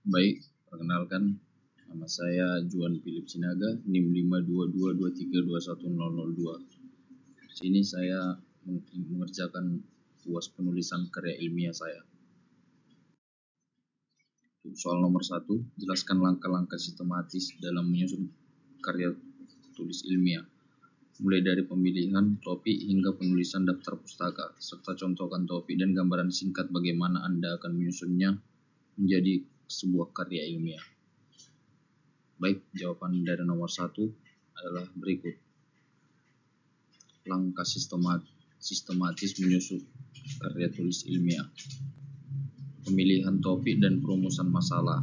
Baik, perkenalkan, nama saya Juan Philip Sinaga, NIM 52223210002. Di sini saya mengerjakan UAS penulisan karya ilmiah saya. Soal nomor 1, jelaskan langkah-langkah sistematis dalam menyusun karya tulis ilmiah, mulai dari pemilihan topik hingga penulisan daftar pustaka, serta contohkan topik dan gambaran singkat bagaimana Anda akan menyusunnya menjadi sebuah karya ilmiah. Baik, jawaban dari nomor 1 adalah berikut. Langkah sistematis menyusun karya tulis ilmiah. Pemilihan topik dan perumusan masalah.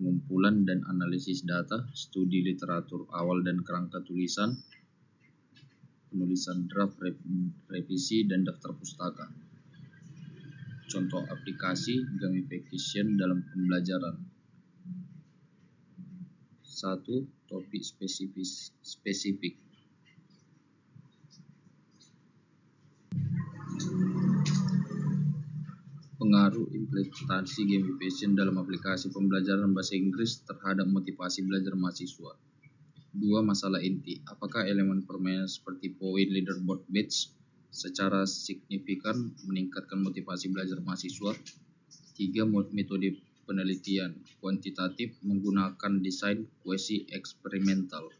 Pengumpulan dan analisis data, studi literatur awal dan kerangka tulisan, penulisan draft, revisi, dan daftar pustaka. Contoh aplikasi gamification dalam pembelajaran. 1. Topik spesifik. Pengaruh implementasi gamification dalam aplikasi pembelajaran bahasa Inggris terhadap motivasi belajar mahasiswa. 2. Masalah inti. Apakah elemen permainan seperti poin, leaderboard, badge secara signifikan meningkatkan motivasi belajar mahasiswa? 3. Metode penelitian kuantitatif menggunakan desain kuesi eksperimental.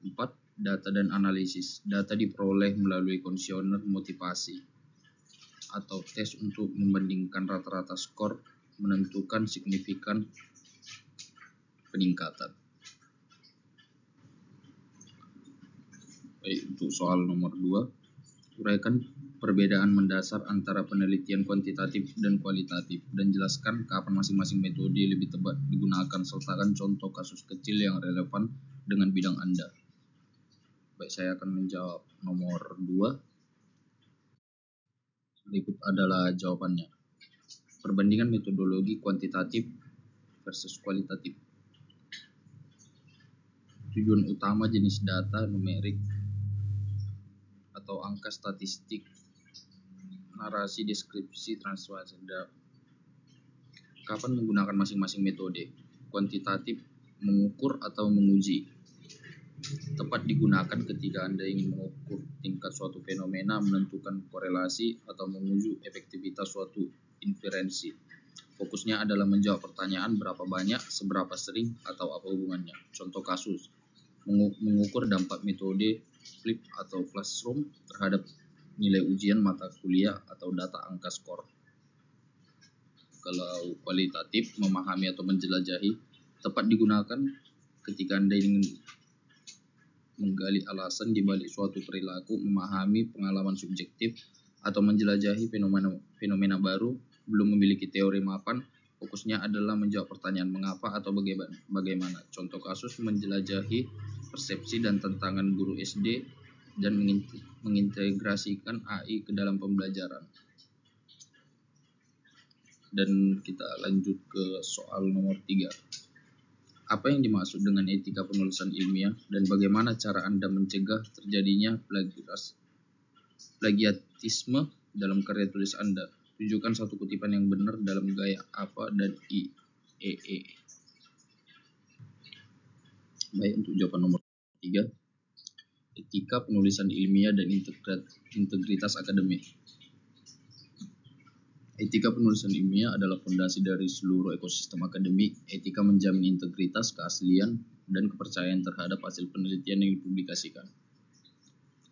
4. Data dan analisis. Data diperoleh melalui kuesioner motivasi atau tes untuk membandingkan rata-rata skor menentukan signifikan peningkatan. Baik, untuk soal nomor 2, uraikan perbedaan mendasar antara penelitian kuantitatif dan kualitatif dan jelaskan kapan masing-masing metode lebih tepat digunakan, sertakan contoh kasus kecil yang relevan dengan bidang Anda. Baik, saya akan menjawab nomor 2. Berikut adalah jawabannya. Perbandingan metodologi kuantitatif versus kualitatif. Tujuan utama jenis data numerik atau angka statistik, narasi, deskripsi, transformasi. Kapan menggunakan masing-masing metode? Kuantitatif mengukur atau menguji. Tepat digunakan ketika Anda ingin mengukur tingkat suatu fenomena, menentukan korelasi, atau menguji efektivitas suatu inferensi. Fokusnya adalah menjawab pertanyaan berapa banyak, seberapa sering, atau apa hubungannya. Contoh kasus, mengukur dampak metode flip atau classroom terhadap nilai ujian mata kuliah atau data angka skor. Kalau kualitatif, memahami atau menjelajahi, tepat digunakan ketika Anda ingin menggali alasan di balik suatu perilaku, memahami pengalaman subjektif, atau menjelajahi fenomena baru, belum memiliki teori mapan. Fokusnya adalah menjawab pertanyaan mengapa atau bagaimana. Contoh kasus, menjelajahi persepsi dan tantangan guru SD dan mengintegrasikan AI ke dalam pembelajaran. Dan kita lanjut ke soal nomor 3. Apa yang dimaksud dengan etika penulisan ilmiah dan bagaimana cara Anda mencegah terjadinya plagiatisme dalam karya tulis Anda? Tunjukkan satu kutipan yang benar dalam gaya apa dan IEE. Baik, untuk jawaban nomor 3. Etika penulisan ilmiah dan integritas akademik. Etika penulisan ilmiah adalah fondasi dari seluruh ekosistem akademik. Etika menjamin integritas, keaslian, dan kepercayaan terhadap hasil penelitian yang dipublikasikan.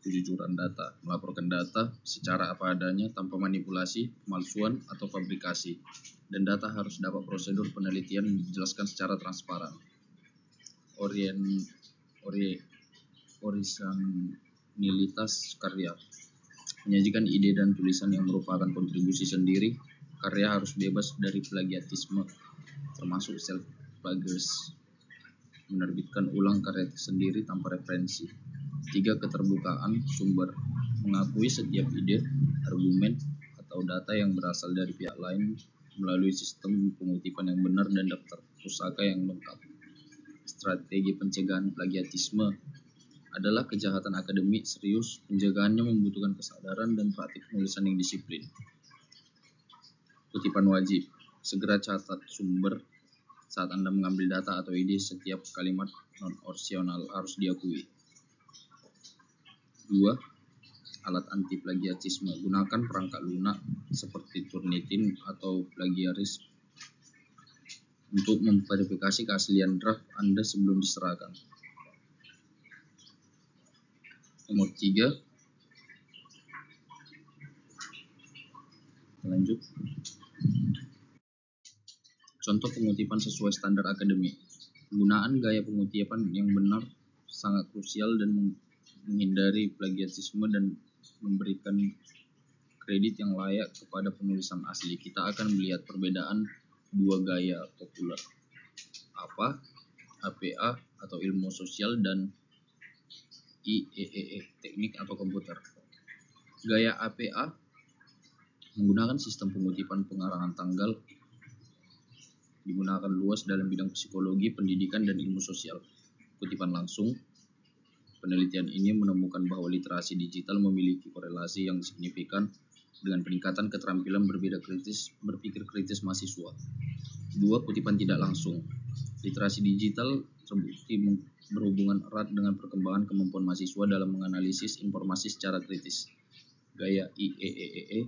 Kejujuran data, melaporkan data secara apa adanya tanpa manipulasi, pemalsuan, atau fabrikasi. Dan data harus dapat prosedur penelitian dijelaskan secara transparan. Orisinilitas karya. Menyajikan ide dan tulisan yang merupakan kontribusi sendiri. Karya harus bebas dari plagiatisme, termasuk self-plagiarism. Menerbitkan ulang karya sendiri tanpa referensi. 3. Keterbukaan sumber. Mengakui setiap ide, argumen, atau data yang berasal dari pihak lain melalui sistem pengutipan yang benar dan daftar pustaka yang lengkap. Strategi pencegahan plagiatisme adalah kejahatan akademik serius. Pencegahannya membutuhkan kesadaran dan praktik penulisan yang disiplin. Kutipan wajib. Segera catat sumber saat Anda mengambil data atau ide. Setiap kalimat non-opsional harus diakui. 2. Alat anti plagiarisme. Gunakan perangkat lunak seperti Turnitin atau Plagiarism untuk memverifikasi keaslian draft Anda sebelum diserahkan. Nomor 3. Lanjut. Contoh pengutipan sesuai standar akademik. Penggunaan gaya pengutipan yang benar sangat krusial dan menghindari plagiarisme dan memberikan kredit yang layak kepada penulisan asli. Kita akan melihat perbedaan dua gaya populer, APA atau ilmu sosial dan IEEE teknik atau komputer. Gaya APA menggunakan sistem pengutipan pengarang tanggal, digunakan luas dalam bidang psikologi, pendidikan, dan ilmu sosial. Kutipan langsung. Penelitian ini menemukan bahwa literasi digital memiliki korelasi yang signifikan dengan peningkatan keterampilan berpikir kritis mahasiswa. 2. Kutipan tidak langsung. Literasi digital terbukti berhubungan erat dengan perkembangan kemampuan mahasiswa dalam menganalisis informasi secara kritis. Gaya IEEE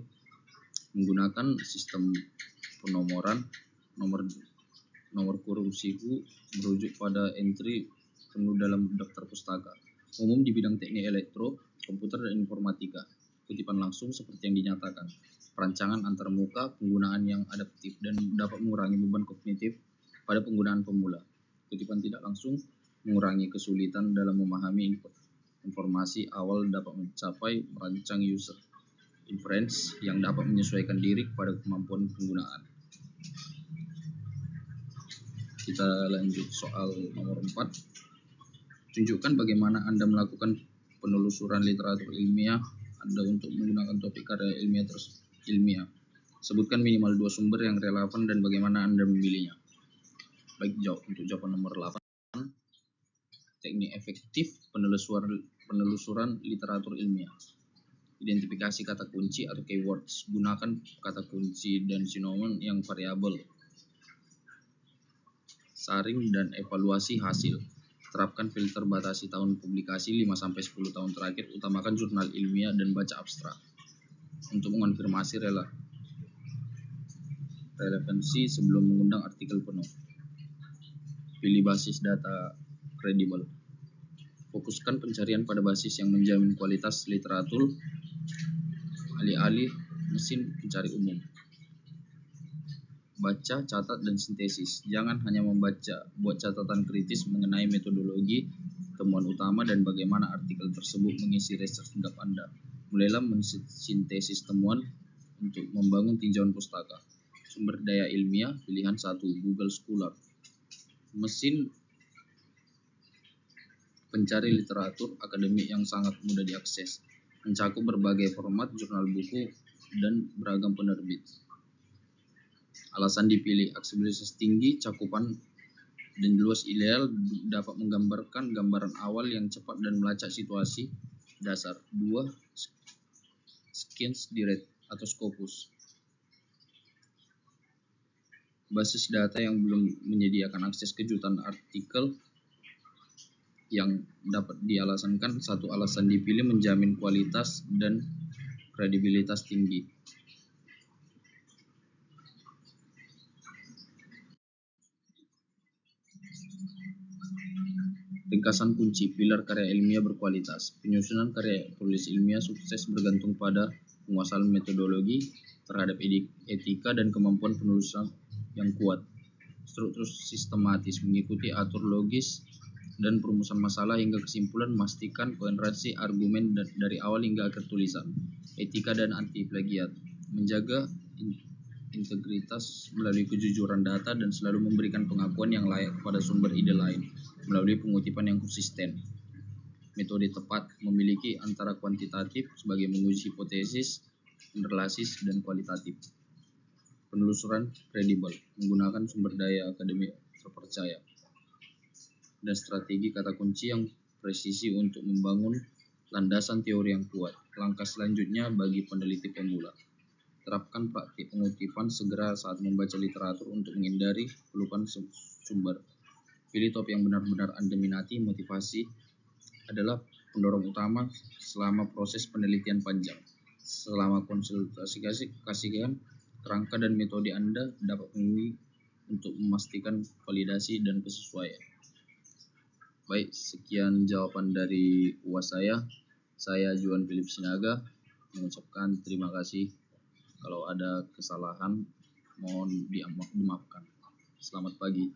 menggunakan sistem penomoran nomor kurung siku merujuk pada entry penuh dalam daftar pustaka, umum di bidang teknik elektro, komputer, dan informatika. Kutipan langsung seperti yang dinyatakan, perancangan antarmuka, penggunaan yang adaptif, dan dapat mengurangi beban kognitif pada penggunaan pemula. Kutipan tidak langsung mengurangi kesulitan dalam memahami informasi awal, dapat mencapai merancang user inference yang dapat menyesuaikan diri kepada kemampuan penggunaan. Kita lanjut soal nomor 4. Tunjukkan bagaimana Anda melakukan penelusuran literatur ilmiah Anda untuk menggunakan topik karya ilmiah. Sebutkan minimal 2 sumber yang relevan dan bagaimana Anda memilihnya. Baik, untuk jawaban nomor 8. Teknik efektif penelusuran literatur ilmiah. Identifikasi kata kunci atau keywords. Gunakan kata kunci dan sinonim yang variabel. Saring dan evaluasi hasil. Terapkan filter batasi tahun publikasi 5-10 tahun terakhir. Utamakan jurnal ilmiah dan baca abstrak. Untuk mengonfirmasi relevansi sebelum mengundang artikel penuh. Pilih basis data kredibel. Fokuskan pencarian pada basis yang menjamin kualitas literatur, alih-alih mesin pencari umum. Baca, catat, dan sintesis. Jangan hanya membaca, buat catatan kritis mengenai metodologi, temuan utama, dan bagaimana artikel tersebut mengisi research gap Anda. Mulailah mensintesis temuan untuk membangun tinjauan pustaka. Sumber daya ilmiah, pilihan 1, Google Scholar. Mesin pencari literatur akademik yang sangat mudah diakses, mencakup berbagai format, jurnal buku, dan beragam penerbit. Alasan dipilih, aksesibilitas tinggi, cakupan dan luas ideal, dapat menggambarkan gambaran awal yang cepat dan melacak situasi dasar. 2. Skins Direct atau Scopus. Basis data yang belum menyediakan akses kejutan artikel yang dapat dialasankan. 1. Alasan dipilih menjamin kualitas dan kredibilitas tinggi. Ringkasan kunci, pilar karya ilmiah berkualitas. Penyusunan karya tulis ilmiah sukses bergantung pada penguasaan metodologi terhadap etika dan kemampuan penulisan yang kuat. Struktur sistematis, mengikuti atur logis dan perumusan masalah hingga kesimpulan, memastikan koherensi argumen dari awal hingga akhir tulisan. Etika dan anti plagiat, menjaga integritas melalui kejujuran data dan selalu memberikan pengakuan yang layak kepada sumber ide lain melalui pengutipan yang konsisten. Metode tepat, memiliki antara kuantitatif sebagai menguji hipotesis, analisis, dan kualitatif. Penelusuran kredibel, menggunakan sumber daya akademik terpercaya, dan strategi kata kunci yang presisi untuk membangun landasan teori yang kuat. Langkah selanjutnya bagi peneliti pemula. Terapkan praktik pengutipan segera saat membaca literatur untuk menghindari kelupaan sumber. Pilih topik yang benar-benar Anda minati. Motivasi adalah pendorong utama selama proses penelitian panjang. Selama konsultasi kasihkan kerangka dan metode Anda dapat memilih untuk memastikan validasi dan kesesuaian. Baik, sekian jawaban dari UAS saya. Saya Juan Philip Sinaga mengucapkan terima kasih. Kalau ada kesalahan mohon dimaafkan. Selamat pagi.